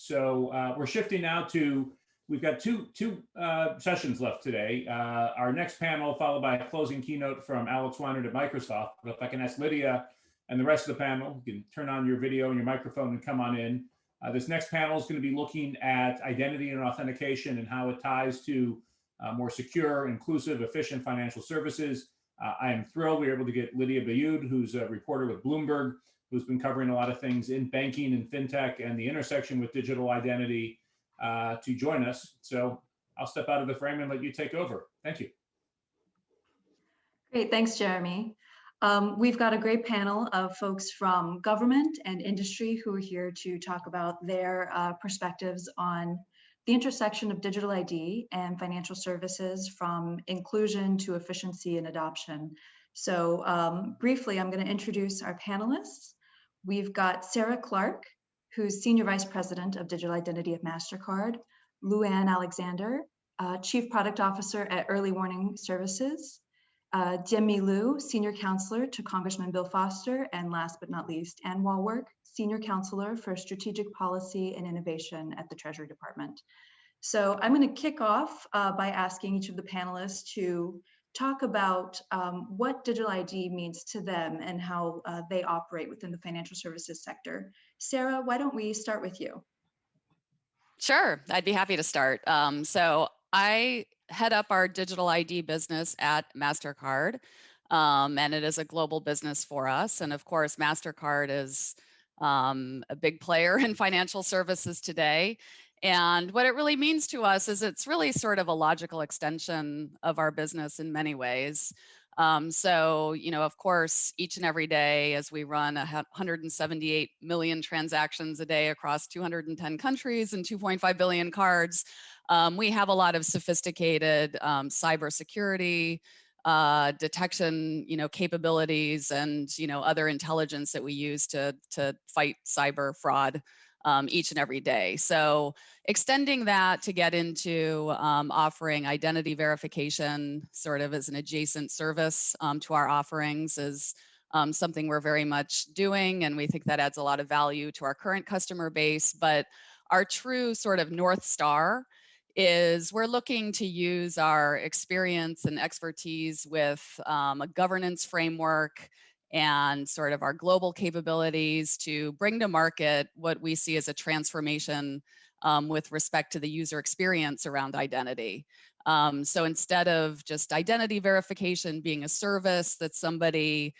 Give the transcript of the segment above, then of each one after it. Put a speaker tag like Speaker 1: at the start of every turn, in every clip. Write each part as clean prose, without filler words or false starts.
Speaker 1: So we're shifting now to, we've got two sessions left today. Our next panel followed by a closing keynote from Alex Weinert at Microsoft. But if I can ask Lydia and the rest of the panel, you can turn on your video and your microphone and come on in. This next panel is going to be looking at identity and authentication and how it ties to more secure, inclusive, efficient financial services. I am thrilled we were able to get Lydia Beyoud, who's a reporter with Bloomberg, who's been covering a lot of things in banking and fintech and the intersection with digital identity, to join us. So I'll step out of the frame and let you take over. Thank you.
Speaker 2: Great, thanks, Jeremy. We've got a great panel of folks from government and industry who are here to talk about their perspectives on the intersection of digital ID and financial services, from inclusion to efficiency and adoption. So briefly, I'm going to introduce our panelists. We've got Sarah Clark, who's Senior Vice President of Digital Identity at Mastercard, Luann Alexander, Chief Product Officer at Early Warning Services, Diem-Mi, Senior Counselor to Congressman Bill Foster, and last but not least, Ann Wallwork, Senior Counselor for Strategic Policy and Innovation at the Treasury Department. So I'm going to kick off by asking each of the panelists to talk about what digital ID means to them and how they operate within the financial services sector. Sarah, why don't we start with you?
Speaker 3: Sure, I'd be happy to start. So I head up our digital ID business at Mastercard, and it is a global business for us. And of course, Mastercard is a big player in financial services today. And what it really means to us is it's really sort of a logical extension of our business in many ways. So, you know, of course, each and every day as we run 178 million transactions a day across 210 countries and 2.5 billion cards, we have a lot of sophisticated cybersecurity detection, you know, capabilities and, you know, other intelligence that we use to fight cyber fraud each and every day. So extending that to get into offering identity verification sort of as an adjacent service to our offerings is something we're very much doing, and we think that adds a lot of value to our current customer base. But our true sort of North Star is we're looking to use our experience and expertise with a governance framework and sort of our global capabilities to bring to market what we see as a transformation with respect to the user experience around identity. So instead of just identity verification being a service that somebody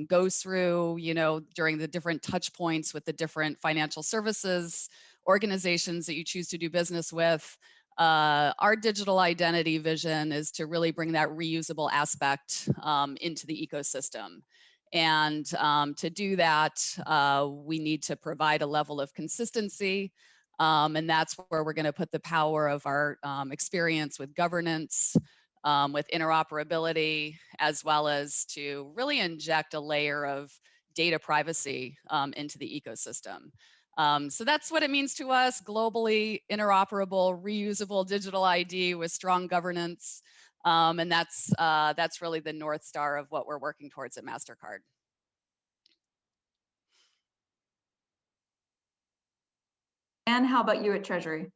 Speaker 3: goes through, you know, during the different touch points with the different financial services organizations that you choose to do business with, our digital identity vision is to really bring that reusable aspect into the ecosystem. And to do that, we need to provide a level of consistency. And that's where we're going to put the power of our experience with governance, with interoperability, as well as to really inject a layer of data privacy into the ecosystem. So that's what it means to us: globally interoperable, reusable digital ID with strong governance. And that's really the North Star of what we're working towards at Mastercard.
Speaker 2: And how about you at Treasury?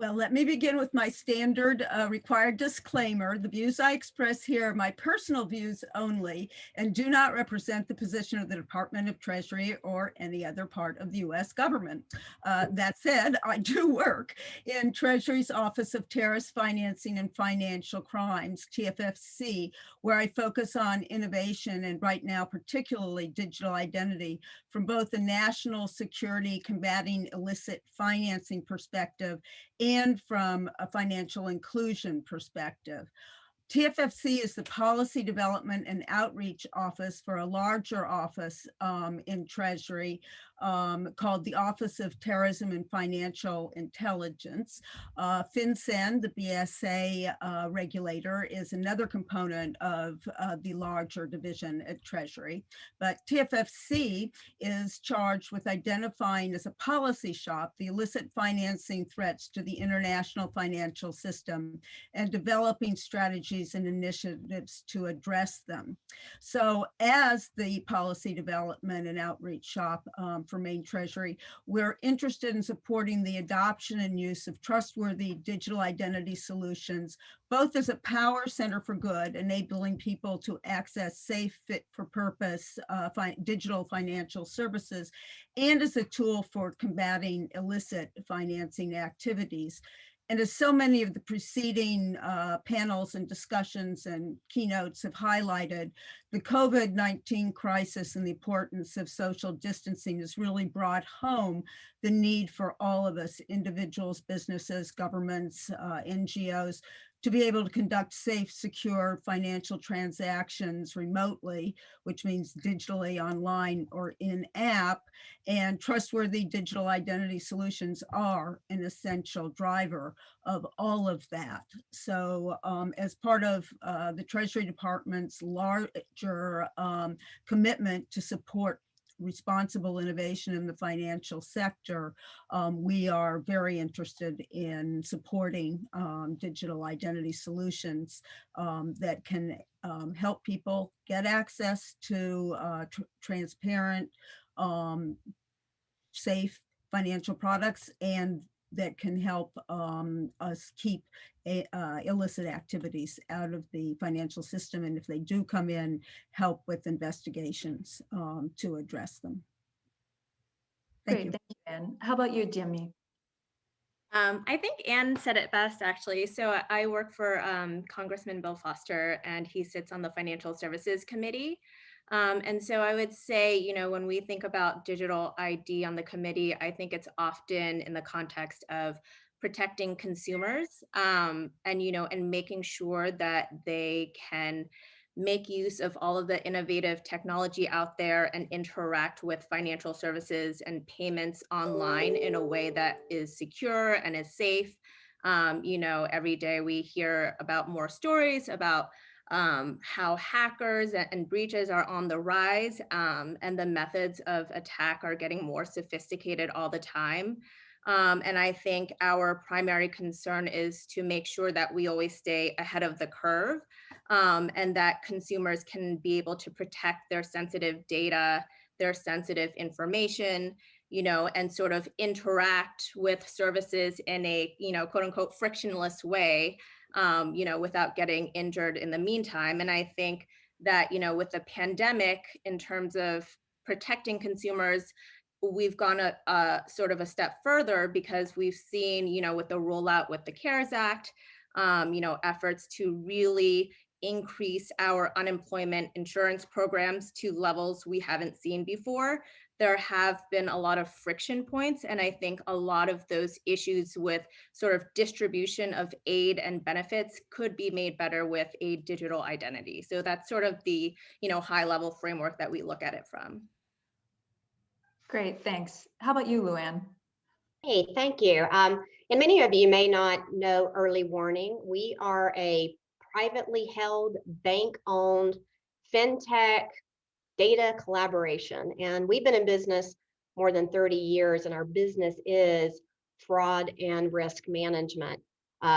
Speaker 4: Well, let me begin with my standard required disclaimer. The views I express here are my personal views only and do not represent the position of the Department of Treasury or any other part of the U.S. government. That said, I do work in Treasury's Office of Terrorist Financing and Financial Crimes, TFFC, where I focus on innovation and right now particularly digital identity from both the national security combating illicit financing perspective and from a financial inclusion perspective. TFFC is the policy development and outreach office for a larger office in Treasury called the Office of Terrorism and Financial Intelligence. FinCEN, the BSA regulator, is another component of the larger division at Treasury. But TFFC is charged with identifying as a policy shop the illicit financing threats to the international financial system and developing strategies and initiatives to address them. So as the policy development and outreach shop, for Maine Treasury. We're interested in supporting the adoption and use of trustworthy digital identity solutions, both as a power center for good, enabling people to access safe, fit for purpose digital financial services, and as a tool for combating illicit financing activities. And as so many of the preceding panels and discussions and keynotes have highlighted, the COVID-19 crisis and the importance of social distancing has really brought home the need for all of us, individuals, businesses, governments, NGOs, to be able to conduct safe, secure financial transactions remotely, which means digitally, online, or in-app. And trustworthy digital identity solutions are an essential driver of all of that. So as part of the Treasury Department's larger commitment to support responsible innovation in the financial sector, we are very interested in supporting digital identity solutions that can help people get access to transparent, safe financial products, and that can help us keep illicit activities out of the financial system. And if they do come in, help with investigations to address them. Thank
Speaker 2: Great,
Speaker 4: you.
Speaker 2: thank you, Anne. How about you, Diem-Mi?
Speaker 5: I think Anne said it best, actually. So I work for Congressman Bill Foster, and he sits on the Financial Services Committee. And so I would say, you know, when we think about digital ID on the committee, I think it's often in the context of protecting consumers and, you know, and making sure that they can make use of all of the innovative technology out there and interact with financial services and payments online in a way that is secure and is safe. You know, every day we hear about more stories about how hackers and breaches are on the rise, and the methods of attack are getting more sophisticated all the time. And I think our primary concern is to make sure that we always stay ahead of the curve, and that consumers can be able to protect their sensitive data, their sensitive information, you know, and sort of interact with services in a, you know, quote unquote, frictionless way, you know, without getting injured in the meantime. And I think that, you know, with the pandemic, in terms of protecting consumers, we've gone a sort of a step further, because we've seen, you know, with the rollout with the CARES Act, you know, efforts to really increase our unemployment insurance programs to levels we haven't seen before. There have been a lot of friction points, and I think a lot of those issues with sort of distribution of aid and benefits could be made better with a digital identity. So that's sort of the, you know, high level framework that we look at it from.
Speaker 2: Great, thanks. How about you, Luann?
Speaker 6: Hey, thank you. And many of you may not know Early Warning. We are a privately held, bank-owned fintech data collaboration. And we've been in business more than 30 years, and our business is fraud and risk management.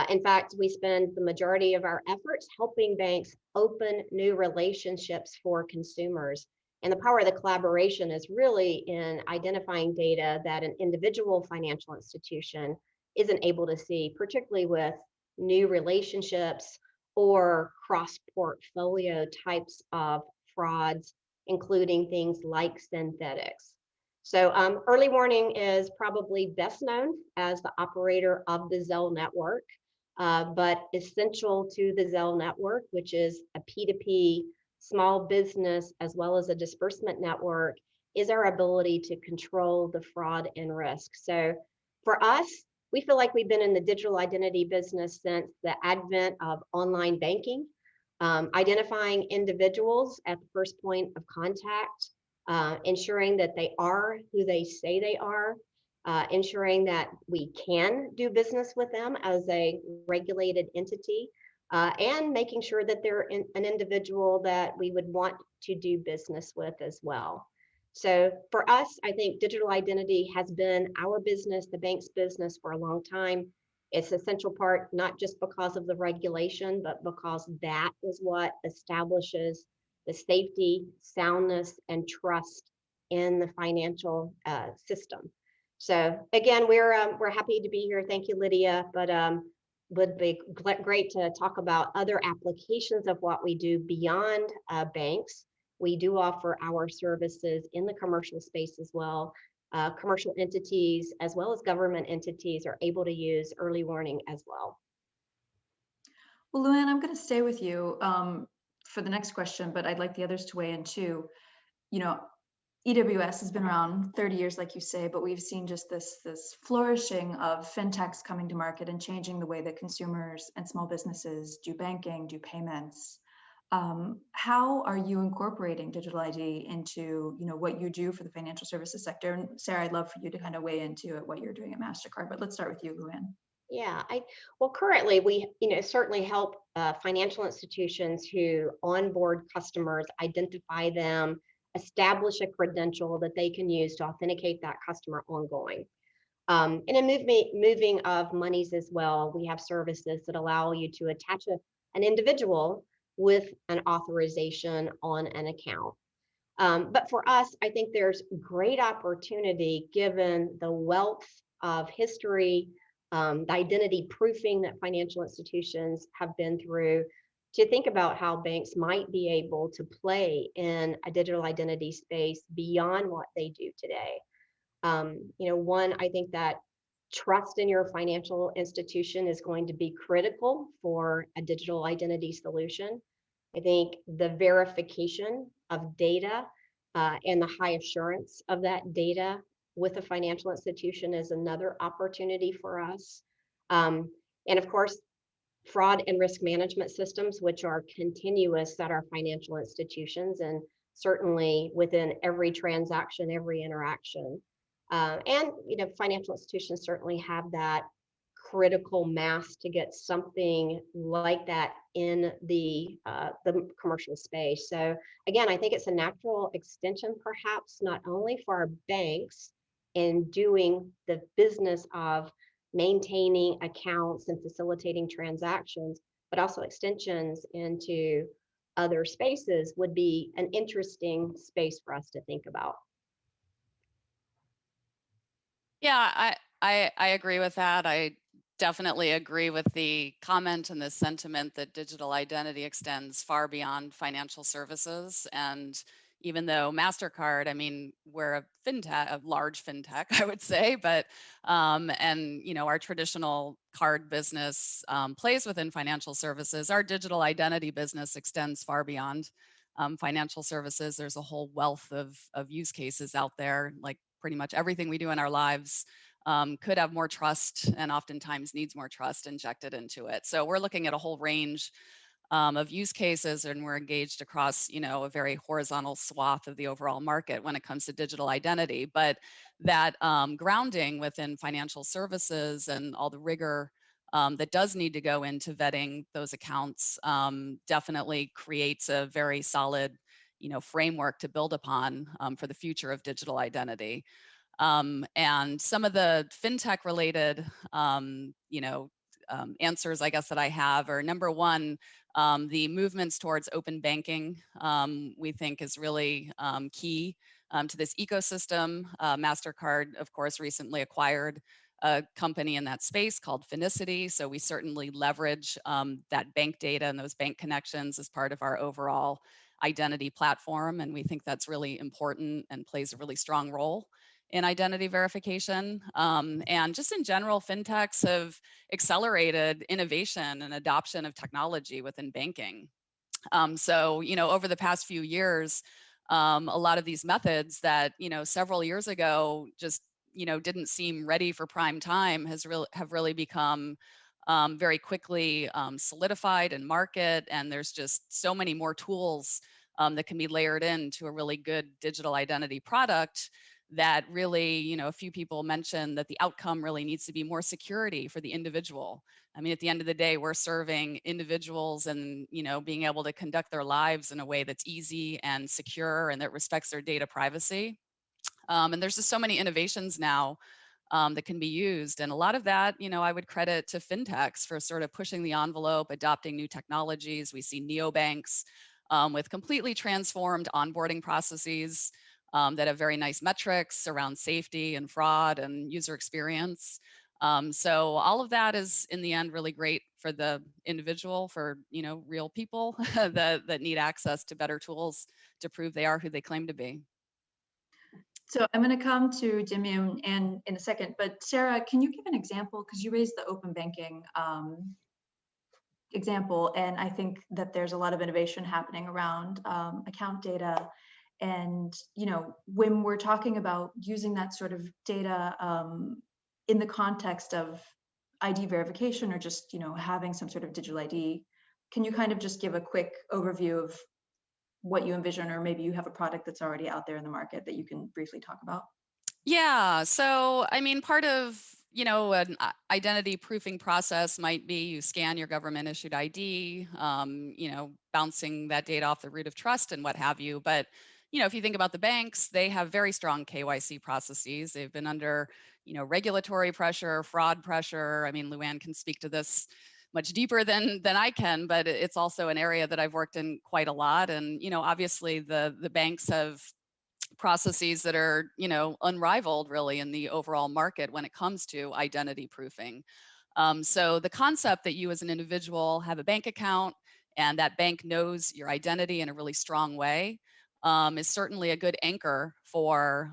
Speaker 6: In fact, we spend the majority of our efforts helping banks open new relationships for consumers. And the power of the collaboration is really in identifying data that an individual financial institution isn't able to see, particularly with new relationships or cross-portfolio types of frauds, including things like synthetics. So Early Warning is probably best known as the operator of the Zelle network, but essential to the Zelle network, which is a P2P small business as well as a disbursement network, is our ability to control the fraud and risk. So for us, we feel like we've been in the digital identity business since the advent of online banking, identifying individuals at the first point of contact, ensuring that they are who they say they are, ensuring that we can do business with them as a regulated entity, and making sure that they're an individual that we would want to do business with as well. So for us, I think digital identity has been our business, the bank's business, for a long time. It's an essential part, not just because of the regulation, but because that is what establishes the safety, soundness, and trust in the financial system. So again, we're happy to be here. Thank you, Lydia. But would be great to talk about other applications of what we do beyond banks. We do offer our services in the commercial space as well. Commercial entities as well as government entities are able to use early warning as well.
Speaker 2: Well, Luann, I'm going to stay with you for the next question, but I'd like the others to weigh in too. You know, EWS has been around 30 years, like you say, but we've seen just this flourishing of fintechs coming to market and changing the way that consumers and small businesses do banking, do payments. How are you incorporating digital ID into, you know, what you do for the financial services sector? And Sarah, I'd love for you to kind of weigh into it, what you're doing at Mastercard, but let's start with you, Luann.
Speaker 6: Yeah, well, currently we, certainly help financial institutions who onboard customers, identify them, establish a credential that they can use to authenticate that customer ongoing. And in moving of monies as well, we have services that allow you to attach an individual with an authorization on an account. But for us, I think there's great opportunity given the wealth of history, the identity proofing that financial institutions have been through, to think about how banks might be able to play in a digital identity space beyond what they do today. One, I think that trust in your financial institution is going to be critical for a digital identity solution. I think the verification of data and the high assurance of that data with a financial institution is another opportunity for us. And of course, fraud and risk management systems, which are continuous at our financial institutions and certainly within every transaction, every interaction. And financial institutions certainly have that critical mass to get something like that in the commercial space. So again, I think it's a natural extension, perhaps not only for our banks in doing the business of maintaining accounts and facilitating transactions, but also extensions into other spaces would be an interesting space for us to think about.
Speaker 3: Yeah, I agree with that. I definitely agree with the comment and the sentiment that digital identity extends far beyond financial services. And even though Mastercard, I mean, we're a fintech, a large fintech, I would say, but and our traditional card business plays within financial services. Our digital identity business extends far beyond financial services. There's a whole wealth of use cases out there, like pretty much everything we do in our lives could have more trust and oftentimes needs more trust injected into it. So we're looking at a whole range of use cases, and we're engaged across, a very horizontal swath of the overall market when it comes to digital identity. But that grounding within financial services and all the rigor that does need to go into vetting those accounts definitely creates a very solid, framework to build upon for the future of digital identity. And some of the fintech related, answers, I guess, that I have are: number one, the movements towards open banking, we think is really key to this ecosystem. Mastercard, of course, recently acquired a company in that space called Finicity. So we certainly leverage that bank data and those bank connections as part of our overall identity platform. And we think that's really important and plays a really strong role in identity verification. And just in general, fintechs have accelerated innovation and adoption of technology within banking. So, over the past few years, a lot of these methods that, several years ago just, didn't seem ready for prime time have really become very quickly solidified in market. And there's just so many more tools that can be layered into a really good digital identity product that really, a few people mentioned that the outcome really needs to be more security for the individual. I mean, at the end of the day, we're serving individuals and, being able to conduct their lives in a way that's easy and secure and that respects their data privacy. And there's just so many innovations now that can be used. And a lot of that, I would credit to fintechs for sort of pushing the envelope, adopting new technologies. We see neobanks with completely transformed onboarding processes. that have very nice metrics around safety and fraud and user experience. So all of that is in the end really great for the individual, for real people that need access to better tools to prove they are who they claim to be.
Speaker 2: So I'm going to come to Diem-Mi and in a second, but Sarah, can you give an example? Because you raised the open banking example, and I think that there's a lot of innovation happening around account data. And when we're talking about using that sort of data in the context of ID verification or just having some sort of digital ID, can you kind of just give a quick overview of what you envision, or maybe you have a product that's already out there in the market that you can briefly talk about?
Speaker 3: Yeah, so I mean, part of an identity proofing process might be you scan your government issued ID, bouncing that data off the root of trust and what have you. But if you think about the banks, they have very strong KYC processes. They've been under regulatory pressure, fraud pressure. I mean, Luann can speak to this much deeper than I can, but it's also an area that I've worked in quite a lot. And obviously the banks have processes that are unrivaled really in the overall market when it comes to identity proofing. So the concept that you as an individual have a bank account and that bank knows your identity in a really strong way is certainly a good anchor for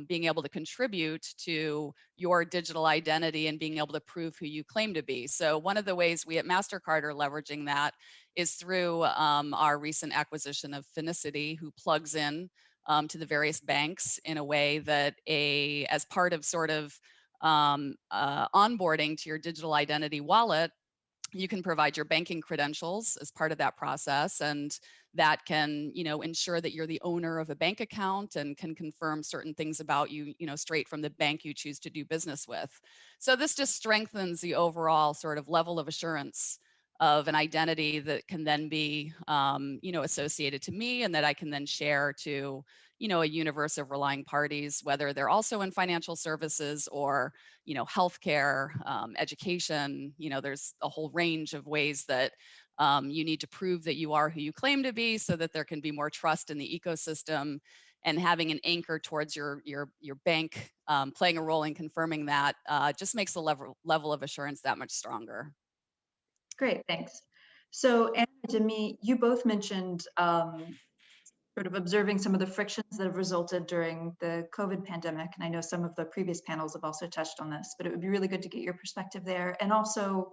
Speaker 3: being able to contribute to your digital identity and being able to prove who you claim to be. So one of the ways we at Mastercard are leveraging that is through our recent acquisition of Finicity, who plugs in to the various banks in a way that as part of sort of onboarding to your digital identity wallet, you can provide your banking credentials as part of that process, and that can ensure that you're the owner of a bank account and can confirm certain things about you straight from the bank you choose to do business with. So this just strengthens the overall sort of level of assurance of an identity that can then be associated to me, and that I can then share to a universe of relying parties, whether they're also in financial services or healthcare, education. There's a whole range of ways that you need to prove that you are who you claim to be, so that there can be more trust in the ecosystem. And having an anchor towards your bank playing a role in confirming that just makes the level of assurance that much stronger.
Speaker 2: Great, thanks. So Anna and Diem-Mi, you both mentioned sort of observing some of the frictions that have resulted during the COVID pandemic. And I know some of the previous panels have also touched on this, but it would be really good to get your perspective there. And also,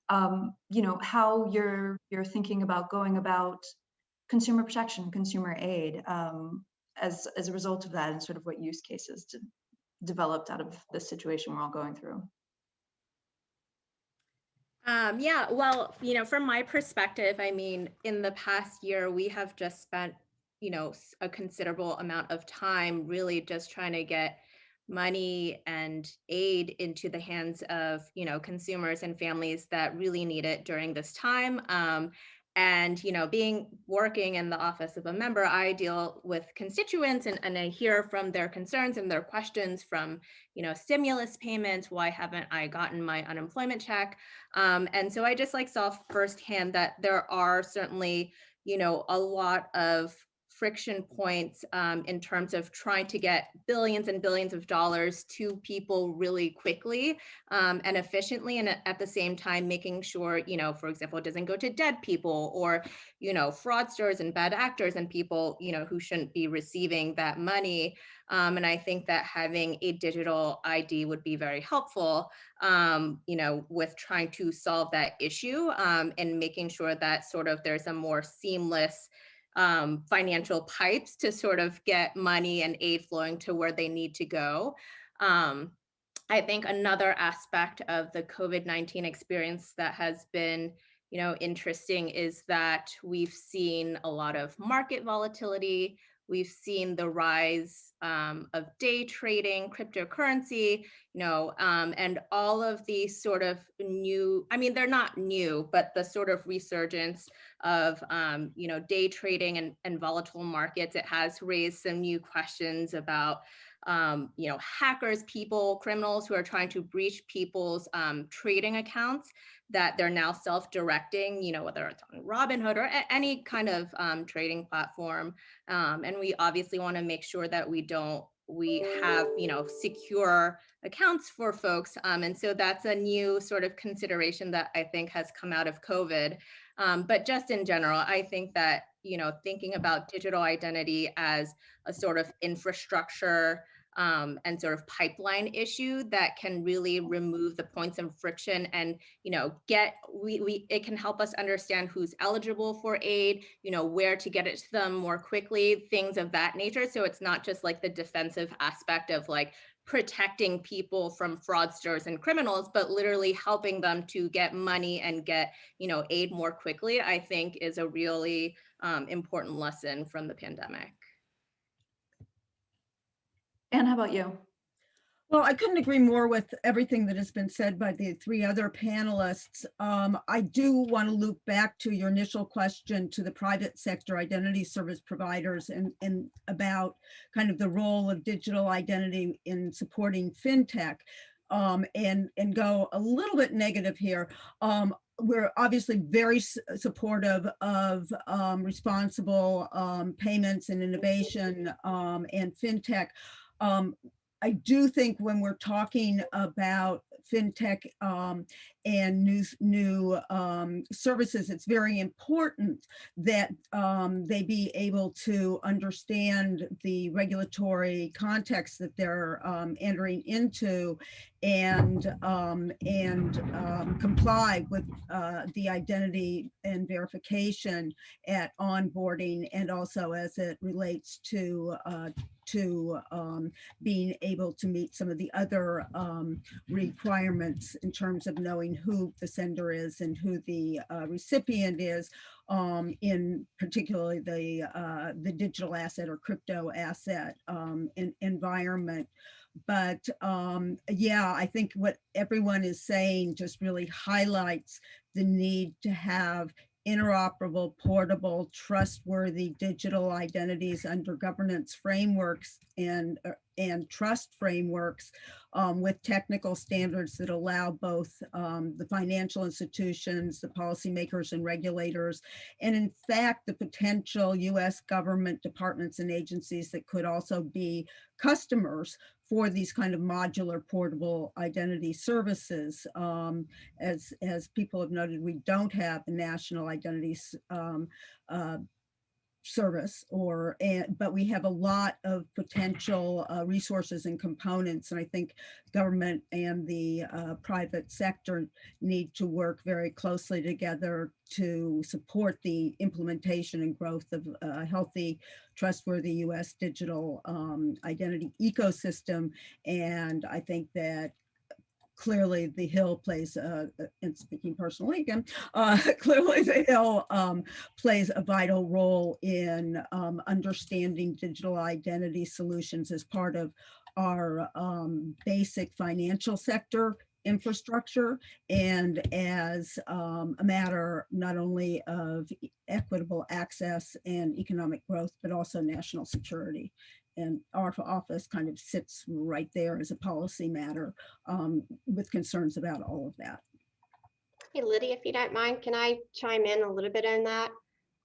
Speaker 2: how you're thinking about going about consumer protection, consumer aid, as a result of that, and sort of what use cases developed out of the situation we're all going through.
Speaker 5: Yeah, well, from my perspective, I mean, in the past year, we have just spent, a considerable amount of time really just trying to get money and aid into the hands of, consumers and families that really need it during this time. And, working in the office of a member, I deal with constituents and I hear from their concerns and their questions from, stimulus payments. Why haven't I gotten my unemployment check? And so I just saw firsthand that there are certainly, a lot of friction points in terms of trying to get billions and billions of dollars to people really quickly and efficiently, and at the same time making sure, for example, it doesn't go to dead people or, fraudsters and bad actors and people, who shouldn't be receiving that money. And I think that having a digital ID would be very helpful, with trying to solve that issue and making sure that sort of there's a more seamless financial pipes to sort of get money and aid flowing to where they need to go. I think another aspect of the COVID-19 experience that has been, interesting is that we've seen a lot of market volatility. We've seen the rise of day trading, cryptocurrency, and all of these sort of new, I mean, they're not new, but the sort of resurgence of, day trading and volatile markets. It has raised some new questions about hackers, criminals who are trying to breach people's trading accounts, that they're now self-directing, whether it's on Robinhood or any kind of trading platform. And we obviously want to make sure that we have, secure accounts for folks. And so that's a new sort of consideration that I think has come out of COVID. But just in general, I think that, thinking about digital identity as a sort of infrastructure and sort of pipeline issue that can really remove the points of friction and, it can help us understand who's eligible for aid, where to get it to them more quickly, things of that nature. So it's not just like the defensive aspect of like protecting people from fraudsters and criminals, but literally helping them to get money and get, aid more quickly, I think is a really important lesson from the pandemic.
Speaker 2: Anne, how about you?
Speaker 4: Well, I couldn't agree more with everything that has been said by the three other panelists. I do want to loop back to your initial question to the private sector identity service providers and about kind of the role of digital identity in supporting fintech, and go a little bit negative here. We're obviously very supportive of responsible payments and innovation and fintech. I do think when we're talking about fintech and new services, it's very important that they be able to understand the regulatory context that they're entering into and comply with the identity and verification at onboarding, and also as it relates to being able to meet some of the other requirements in terms of knowing who the sender is and who the recipient is, in particularly the digital asset or crypto asset environment. But yeah, I think what everyone is saying just really highlights the need to have interoperable, portable, trustworthy digital identities under governance frameworks and trust frameworks with technical standards that allow both the financial institutions, the policymakers and regulators, and in fact, the potential US government departments and agencies that could also be customers for these kind of modular portable identity services. As people have noted, we don't have a national identity service, but we have a lot of potential resources and components, and I think government and the private sector need to work very closely together to support the implementation and growth of a healthy, trustworthy US digital identity ecosystem. And I think that clearly the Hill plays, and speaking personally again, clearly the Hill plays a vital role in understanding digital identity solutions as part of our basic financial sector infrastructure, and as a matter not only of equitable access and economic growth, but also national security. And our office kind of sits right there as a policy matter with concerns about all of that.
Speaker 6: Hey, Lydia, if you don't mind, can I chime in a little bit on that?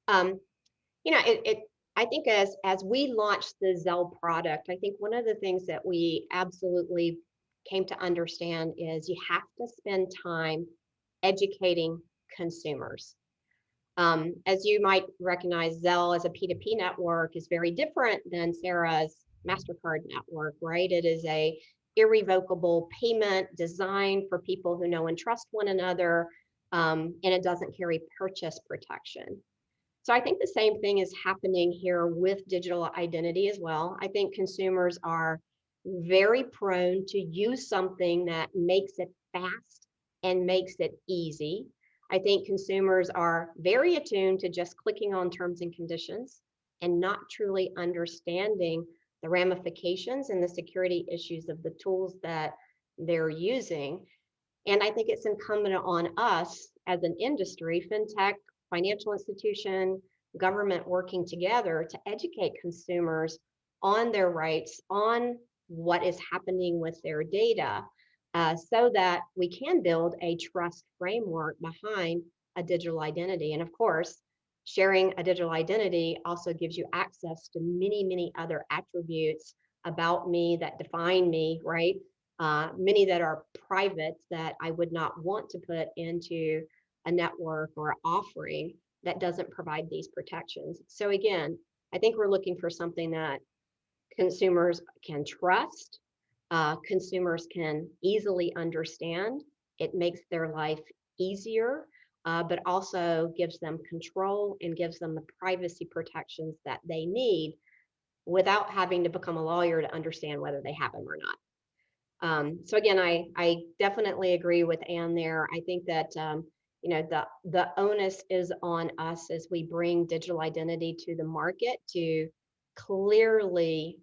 Speaker 6: I think as we launched the Zelle product, I think one of the things that we absolutely came to understand is you have to spend time educating consumers. As you might recognize, Zelle as a P2P network is very different than Sarah's Mastercard network, right? It is a irrevocable payment designed for people who know and trust one another, and it doesn't carry purchase protection. So I think the same thing is happening here with digital identity as well. I think consumers are very prone to use something that makes it fast and makes it easy. I think consumers are very attuned to just clicking on terms and conditions and not truly understanding the ramifications and the security issues of the tools that they're using. And I think it's incumbent on us as an industry, fintech, financial institution, government working together to educate consumers on their rights, on what is happening with their data, so that we can build a trust framework behind a digital identity. And of course, sharing a digital identity also gives you access to many, many other attributes about me that define me, right? Many that are private that I would not want to put into a network or offering that doesn't provide these protections. So again, I think we're looking for something that consumers can trust, consumers can easily understand. It makes their life easier, but also gives them control and gives them the privacy protections that they need without having to become a lawyer to understand whether they have them or not. So again, I definitely agree with Anne there. I think that the onus is on us as we bring digital identity to the market to clearly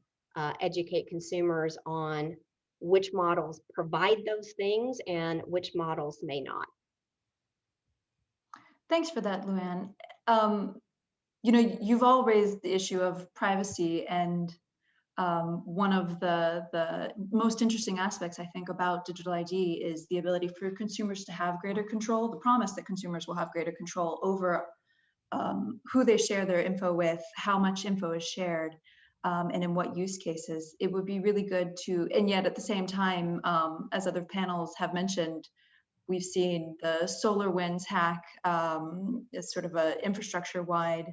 Speaker 6: educate consumers on which models provide those things and which models may not.
Speaker 2: Thanks for that, Luann. You've all raised the issue of privacy, and one of the most interesting aspects, I think, about digital ID is the ability for consumers to have greater control, the promise that consumers will have greater control over who they share their info with, how much info is shared, and in what use cases. It would be really good to, and yet at the same time, as other panels have mentioned, we've seen the SolarWinds hack as sort of an infrastructure-wide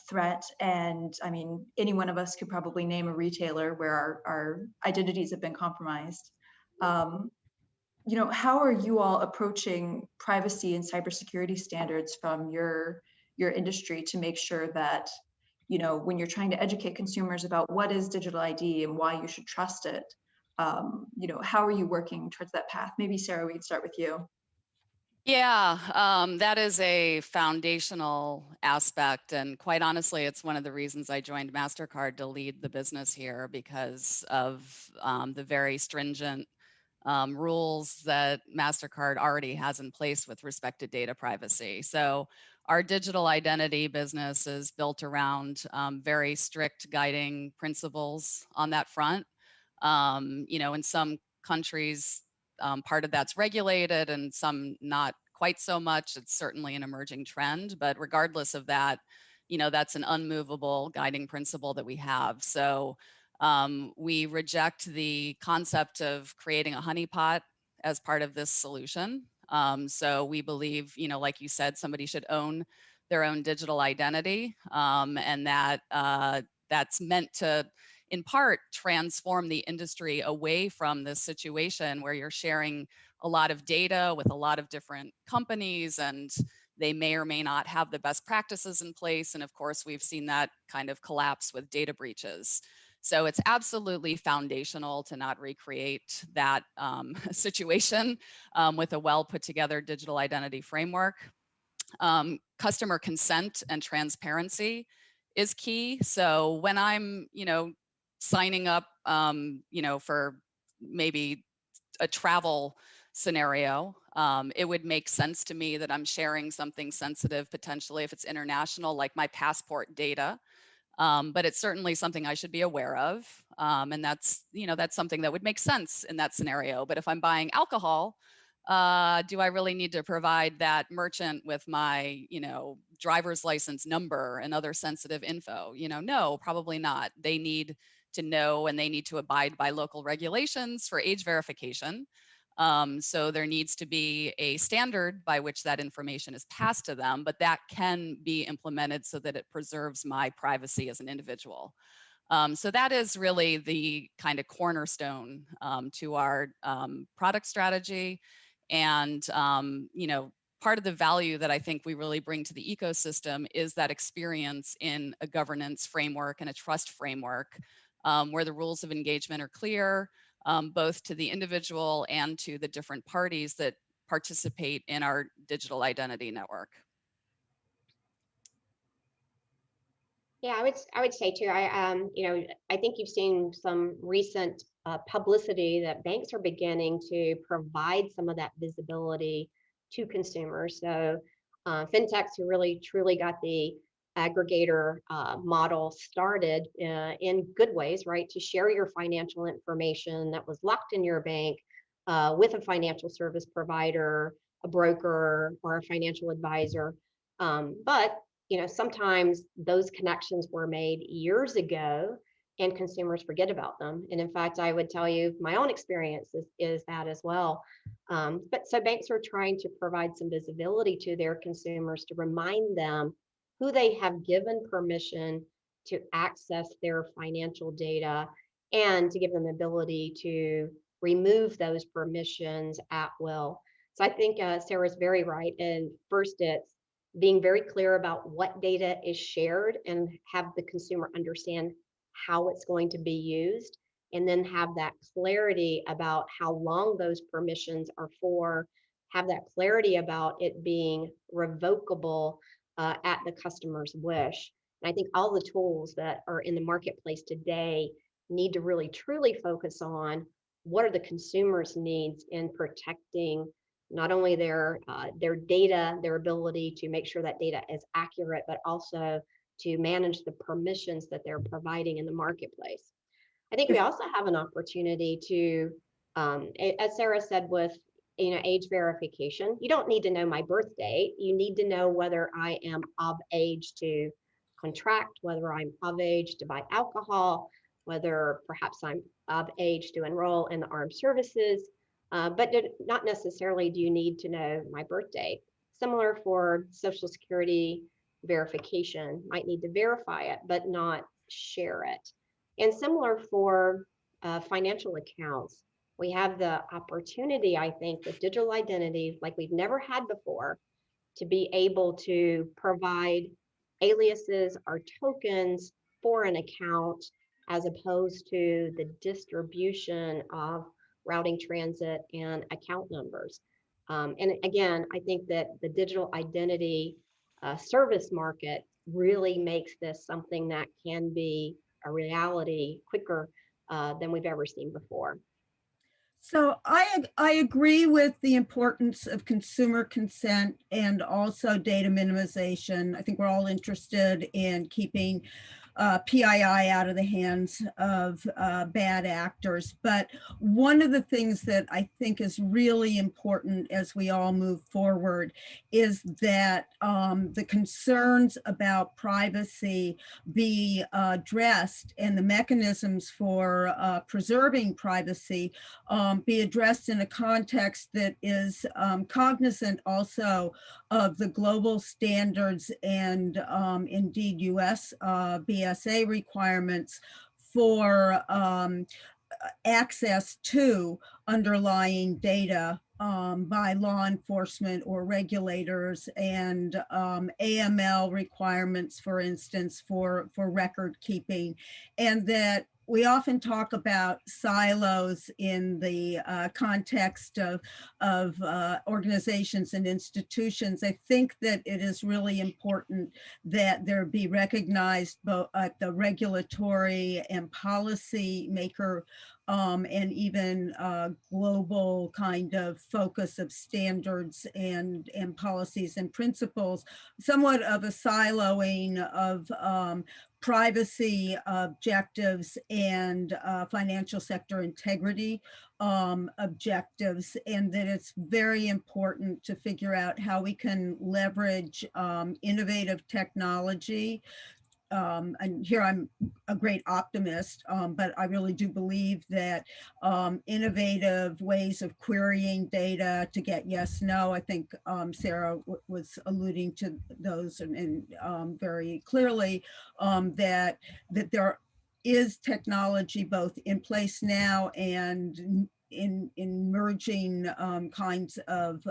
Speaker 2: threat. And I mean, any one of us could probably name a retailer where our identities have been compromised. How are you all approaching privacy and cybersecurity standards from your industry to make sure that, when you're trying to educate consumers about what is digital ID and why you should trust it, how are you working towards that path? Maybe Sarah, we could start with you.
Speaker 3: Yeah, that is a foundational aspect. And quite honestly, it's one of the reasons I joined Mastercard to lead the business here, because of the very stringent rules that Mastercard already has in place with respect to data privacy. So our digital identity business is built around very strict guiding principles on that front. In some countries, part of that's regulated and some not quite so much. It's certainly an emerging trend, but regardless of that, that's an unmovable guiding principle that we have. So we reject the concept of creating a honeypot as part of this solution. So we believe, like you said, somebody should own their own digital identity, and that's meant to, in part, transform the industry away from this situation where you're sharing a lot of data with a lot of different companies, and they may or may not have the best practices in place. And of course, we've seen that kind of collapse with data breaches. So it's absolutely foundational to not recreate that situation with a well put together digital identity framework. Customer consent and transparency is key. So when I'm, signing up, for maybe a travel scenario, it would make sense to me that I'm sharing something sensitive, potentially if it's international, like my passport data. But it's certainly something I should be aware of. And that's something that would make sense in that scenario. But if I'm buying alcohol, do I really need to provide that merchant with my, driver's license number and other sensitive info? No, probably not. They need to know, and they need to abide by local regulations for age verification. So there needs to be a standard by which that information is passed to them, but that can be implemented so that it preserves my privacy as an individual. So that is really the kind of cornerstone to our product strategy. And, part of the value that I think we really bring to the ecosystem is that experience in a governance framework and a trust framework where the rules of engagement are clear, both to the individual and to the different parties that participate in our digital identity network.
Speaker 6: Yeah, I would say too. I think you've seen some recent publicity that banks are beginning to provide some of that visibility to consumers. So fintechs who really truly got the aggregator model started in good ways, right? To share your financial information that was locked in your bank with a financial service provider, a broker, or a financial advisor. But sometimes those connections were made years ago and consumers forget about them. And in fact, I would tell you my own experience is that as well. But so banks are trying to provide some visibility to their consumers to remind them who they have given permission to access their financial data and to give them the ability to remove those permissions at will. So I think Sarah's very right. And first, it's being very clear about what data is shared and have the consumer understand how it's going to be used, and then have that clarity about how long those permissions are for, have that clarity about it being revocable at the customer's wish. And I think all the tools that are in the marketplace today need to really truly focus on what are the consumer's needs in protecting not only their data, their ability to make sure that data is accurate, but also to manage the permissions that they're providing in the marketplace. I think we also have an opportunity to, as Sarah said, with age verification. You don't need to know my birth date. You need to know whether I am of age to contract, whether I'm of age to buy alcohol, whether perhaps I'm of age to enroll in the armed services, but not necessarily do you need to know my birth date. Similar for Social Security verification, might need to verify it, but not share it. And similar for financial accounts, we have the opportunity, I think, with digital identities like we've never had before, to be able to provide aliases or tokens for an account as opposed to the distribution of routing transit and account numbers. And again, I think that the digital identity service market really makes this something that can be a reality quicker than we've ever seen before.
Speaker 4: So I agree with the importance of consumer consent and also data minimization. I think we're all interested in keeping PII out of the hands of bad actors. But one of the things that I think is really important as we all move forward is that the concerns about privacy be addressed, and the mechanisms for preserving privacy be addressed in a context that is cognizant also of the global standards and indeed US BSA requirements for access to underlying data by law enforcement or regulators, and AML requirements, for instance, for record keeping. And that we often talk about silos in the context of organizations and institutions. I think that it is really important that there be recognized both at the regulatory and policy maker and even global kind of focus of standards and policies and principles, somewhat of a siloing of privacy objectives and financial sector integrity objectives, and that it's very important to figure out how we can leverage innovative technology. And here I'm a great optimist, but I really do believe that innovative ways of querying data to get yes, no, I think Sarah was alluding to those and very clearly that there is technology both in place now and in emerging kinds of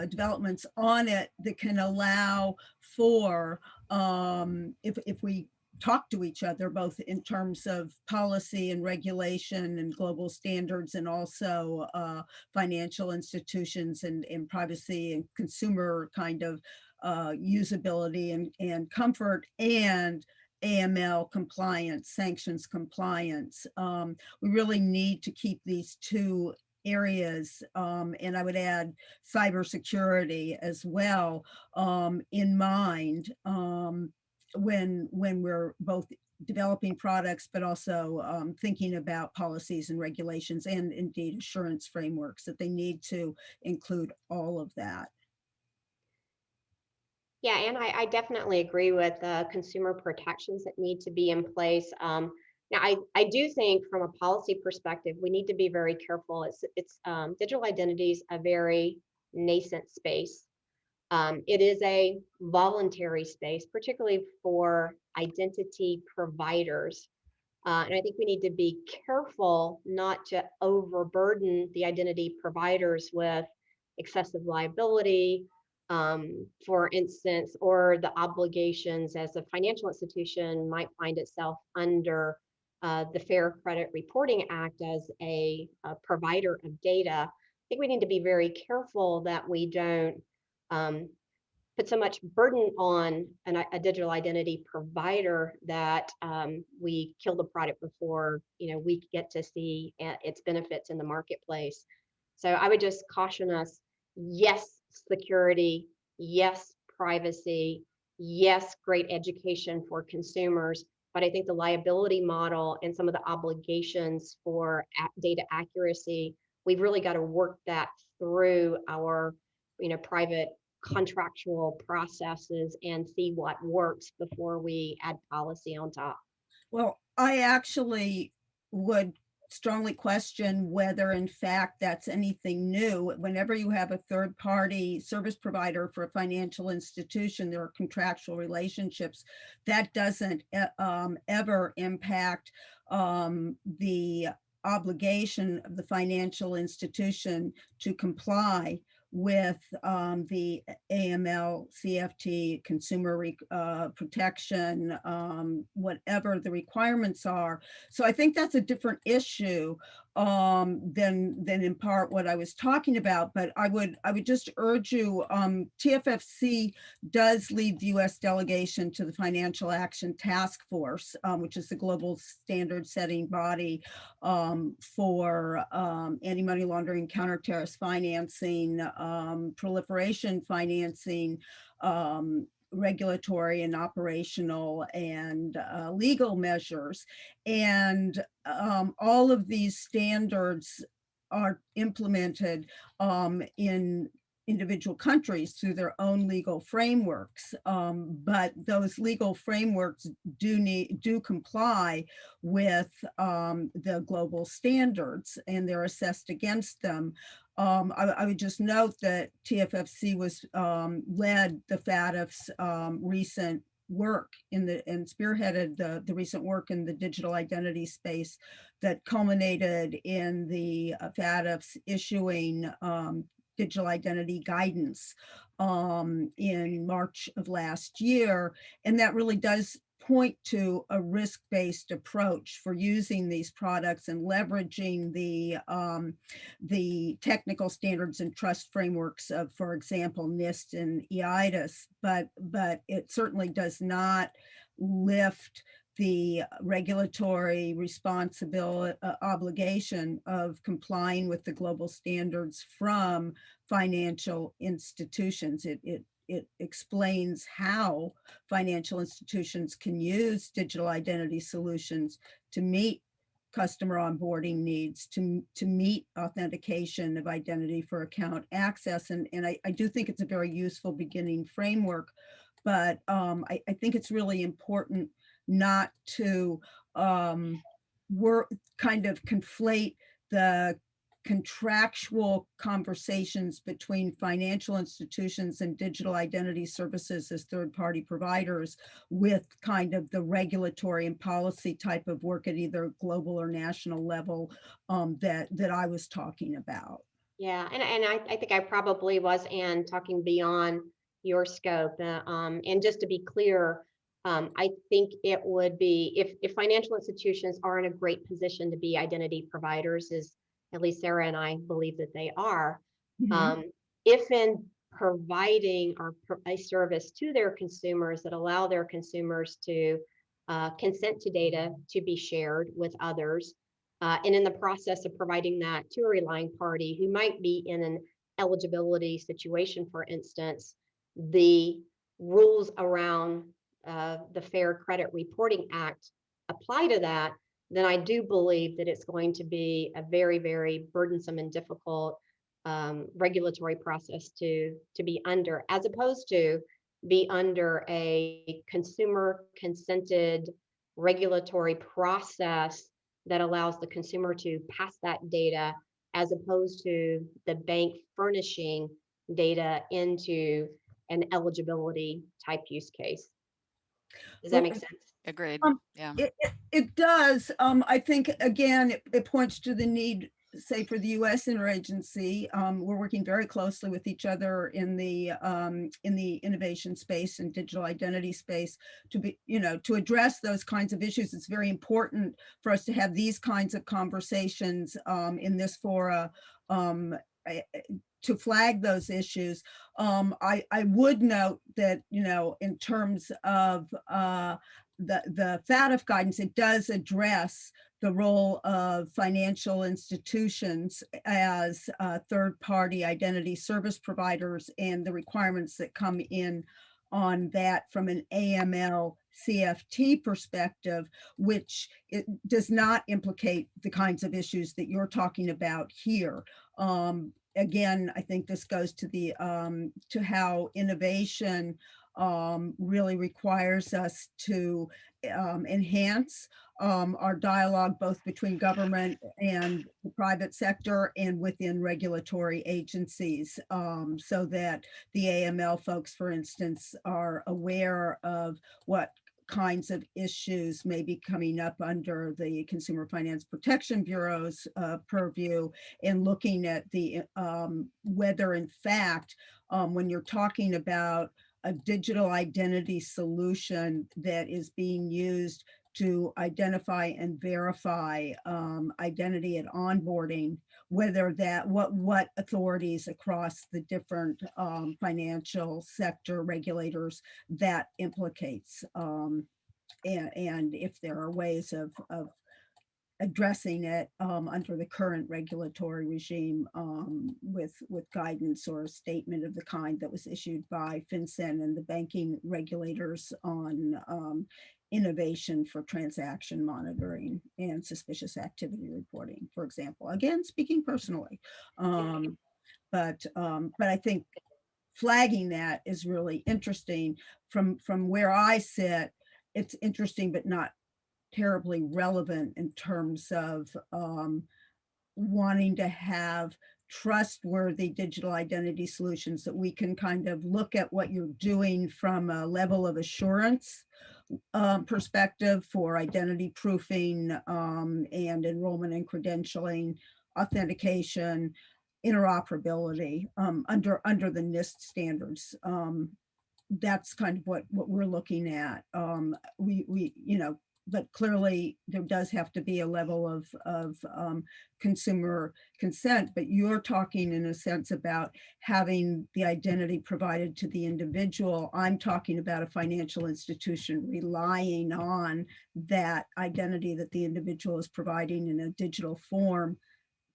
Speaker 4: developments on it that can allow for, if we talk to each other, both in terms of policy and regulation and global standards, and also financial institutions and privacy and consumer kind of usability and comfort, and AML compliance, sanctions compliance. We really need to keep these two areas, and I would add cybersecurity as well, in mind, when we're both developing products, but also thinking about policies and regulations and indeed assurance frameworks, that they need to include all of that.
Speaker 6: Yeah, and I definitely agree with consumer protections that need to be in place. Now, I do think from a policy perspective, we need to be very careful. It's digital identities a very nascent space. It is a voluntary space, particularly for identity providers. And I think we need to be careful not to overburden the identity providers with excessive liability, for instance, or the obligations as a financial institution might find itself under the Fair Credit Reporting Act as a provider of data. I think we need to be very careful that we don't um, put so much burden on a digital identity provider that we kill the product before we get to see its benefits in the marketplace. So I would just caution us: yes, security; yes, privacy; yes, great education for consumers. But I think the liability model and some of the obligations for data accuracy, we've really got to work that through our private contractual processes and see what works before we add policy on top.
Speaker 4: Well, I actually would strongly question whether in fact that's anything new. Whenever you have a third party service provider for a financial institution, there are contractual relationships. That doesn't ever impact the obligation of the financial institution to comply with the AML, CFT, consumer protection, whatever the requirements are. So I think that's a different issue than in part what I was talking about. But I would just urge you, TFFC does lead the U.S. delegation to the Financial Action Task Force, which is the global standard setting body for anti-money laundering, counter-terrorist financing, proliferation financing, regulatory and operational and legal measures. And all of these standards are implemented in individual countries through their own legal frameworks, but those legal frameworks do comply with the global standards, and they're assessed against them. I would just note that TFFC was led the FATF's recent work and spearheaded the recent work in the digital identity space that culminated in the FATF's issuing digital identity guidance in March of last year. And that really does point to a risk-based approach for using these products and leveraging the technical standards and trust frameworks of, for example, NIST and EIDAS, but it certainly does not lift the regulatory responsibility obligation of complying with the global standards from financial institutions. It explains how financial institutions can use digital identity solutions to meet customer onboarding needs, to meet authentication of identity for account access. And I do think it's a very useful beginning framework, but I think it's really important not to kind of conflate the contractual conversations between financial institutions and digital identity services as third-party providers with kind of the regulatory and policy type of work at either global or national level that I was talking about.
Speaker 6: Yeah, and I think I probably was, Anne, talking beyond your scope. And just to be clear, I think it would be, if financial institutions are in a great position to be identity providers, as at least Sarah and I believe that they are, if in providing a service to their consumers that allow their consumers to consent to data to be shared with others, and in the process of providing that to a relying party who might be in an eligibility situation, for instance, the rules around the Fair Credit Reporting Act apply to that, then I do believe that it's going to be a very, very burdensome and difficult regulatory process to be under, as opposed to be under a consumer consented regulatory process that allows the consumer to pass that data, as opposed to the bank furnishing data into an eligibility type use case. Does that make sense?
Speaker 3: Agreed.
Speaker 4: Um,
Speaker 3: Yeah.
Speaker 4: It does. I think, again, it points to the need, say, for the U.S. interagency. We're working very closely with each other in the innovation space and digital identity space to be, to address those kinds of issues. It's very important for us to have these kinds of conversations in this fora to flag those issues. I would note that, in terms of the FATF guidance, it does address the role of financial institutions as third-party identity service providers and the requirements that come in on that from an AML CFT perspective, which it does not implicate the kinds of issues that you're talking about here. Again, I think this goes to the to how innovation really requires us to enhance our dialogue both between government and the private sector and within regulatory agencies, so that the AML folks, for instance, are aware of what kinds of issues may be coming up under the Consumer Finance Protection Bureau's purview, and looking at the whether in fact, when you're talking about a digital identity solution that is being used to identify and verify identity at onboarding, whether that, what authorities across the different financial sector regulators that implicates, and if there are ways of addressing it under the current regulatory regime, with guidance or a statement of the kind that was issued by FinCEN and the banking regulators on innovation for transaction monitoring and suspicious activity reporting, for example. Again, speaking personally, but I think flagging that is really interesting. From where I sit, it's interesting, but not terribly relevant in terms of wanting to have trustworthy digital identity solutions that we can kind of look at what you're doing from a level of assurance perspective for identity proofing and enrollment and credentialing, authentication, interoperability under the NIST standards. That's kind of what we're looking at. But clearly there does have to be a level of consumer consent, but you're talking in a sense about having the identity provided to the individual. I'm talking about a financial institution relying on that identity that the individual is providing in a digital form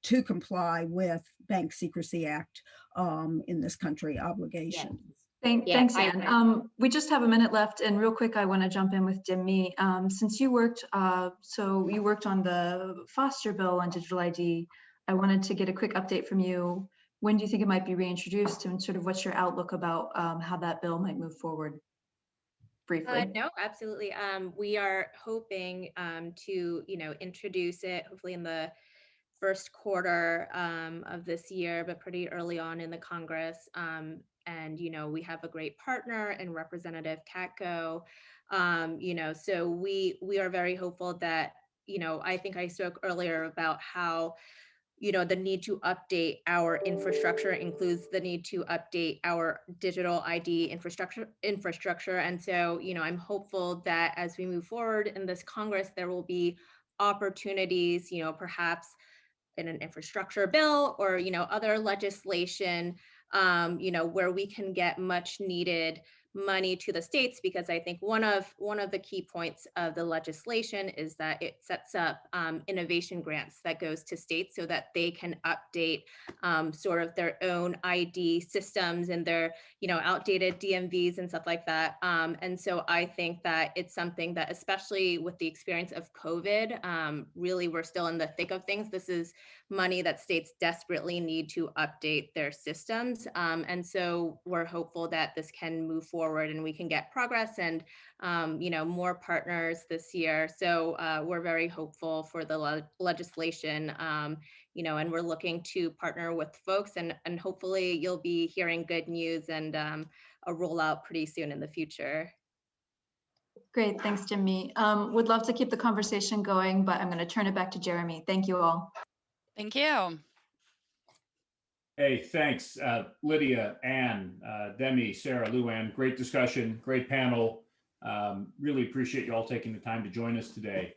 Speaker 4: to comply with Bank Secrecy Act in this country obligations.
Speaker 2: Thanks, Anne. We just have a minute left, and real quick, I want to jump in with Diem-Mi. Since you worked, on the Foster bill on digital ID, I wanted to get a quick update from you. When do you think it might be reintroduced, and sort of what's your outlook about how that bill might move forward? Briefly.
Speaker 5: No, absolutely. We are hoping to, introduce it hopefully in the first quarter of this year, but pretty early on in the Congress. And, we have a great partner in Representative Katko. So we are very hopeful that, I think I spoke earlier about how, the need to update our infrastructure includes the need to update our digital ID infrastructure. And so, I'm hopeful that as we move forward in this Congress, there will be opportunities, perhaps in an infrastructure bill or, other legislation, where we can get much needed money to the states, because I think one of the key points of the legislation is that it sets up innovation grants that goes to states so that they can update sort of their own ID systems and their outdated DMVs and stuff like that. And so I think that it's something that, especially with the experience of COVID, really we're still in the thick of things. This is money that states desperately need to update their systems. And so we're hopeful that this can move forward and we can get progress and more partners this year. So we're very hopeful for the legislation, and we're looking to partner with folks, and hopefully you'll be hearing good news and a rollout pretty soon in the future.
Speaker 2: Great, thanks, Diem-Mi. Would love to keep the conversation going, but I'm going to turn it back to Jeremy. Thank you all.
Speaker 3: Thank you.
Speaker 1: Hey, thanks, Lydia, Ann, Demi, Sarah, Luann. Great discussion, great panel. Really appreciate you all taking the time to join us today.